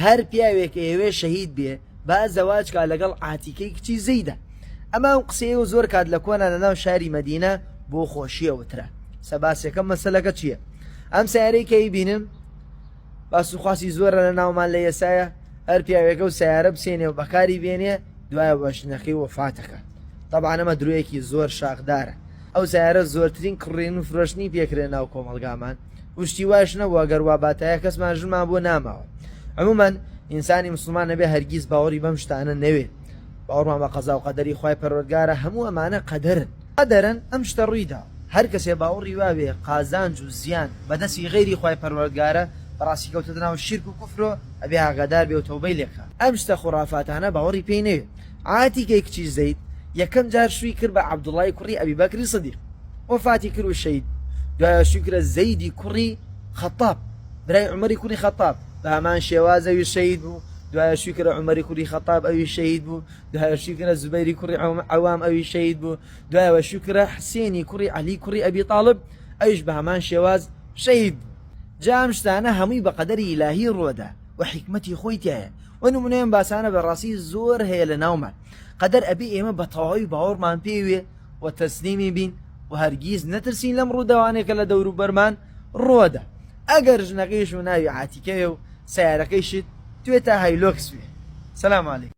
هەر پیاوێک ئێوێ شەهید بێ با زەواجکە لەگەڵ عاتیکەی کچی زەیدە. ئەمە ئەو قسەیە و زۆر کات لە کۆنا لەناو شاری مەدینە بۆ خۆشیەوەترە. سەباسیەکەم مەسەلەکە چییە؟ ئەم سیارەی کەی بینم باسوخواسی زۆرە لە ناومان لە ئێسایە هەر پیاوێکە و سیارە بسێنێ و بەکاری بێنێ دوایە بەشنەکەی وەفاتەکە. طبعا ئەمە درۆیەکی زۆر شاخدارە. ئەو سیارە زۆرترین کڕین و فرۆشتنی پێکرێن ناو کۆمەڵگامان وشتی واش نەبووە گەر وا باتایە کەسمان ژمان بۆ ناماوە. عموماً ئینسانی مسلمان نەبێ هەرگیز باوەڕی بەم شتانە نەوێت. باوەڕمان بە قەزا و قەدەری خوای پەروەردگارە هەموو ئەمانە قەدەرن ئەم شتە ڕوویدا. هەر کەسێ باوەڕی وابێ قازانج و زیان بەدەستی غەیری خوای پەروەردگارە بەڕاستی کەوتە ناو شیرک و کوفرۆ ئەبێ ئاگادار بێ و تەوبەی لێکات. ئەم شتە خوڕافاتانە باوەڕی پێی نەوێت. عاتیکەی کچی زەید یەکەم جار شووی کرد بە عەبدوڵای کوڕی ئەبی بەکری سیدیق وەفاتی کرد و شەهید. دوایە شووی کرە زەیدی کوڕی خەتاب برای عومەری کوڕی خەتاب بە هەمان شێوازە ئەوی شەهید بوو. دوایە شووی کرە عومەری کوڕی خەتاب ئەوی شەهید بوو. دوایە شووی کرە زوبەیری کوڕی عەوام ئەوی شەهید بوو. دوایەوە شووی کرە حسێنی کوڕی عەلی کوڕی ئەبی تاڵب ئەویش بە هەمان شێواز شەهید بوو. جا ئەم شتانە هەمووی بە قەدەری ئیلاهی ڕووەدا و حیکمەتی خۆی تایە و نمونەیەم باسانە بەڕاستی زۆر هەیە لە ناومان. قەدەر ئەبێ ئێمە بە تەواوی باوەڕمان پێوێ و تەسلیمی بین و هەرگیز نەترسین لەم ڕووداوانێکە لە دەور و بەرمان ڕووەدا. ئەگەر ژنەکەیش و ناوی عاتیکەوێ و سیارەکەیشت توێتە هایلۆکس بێ. سەلام عەلیکم.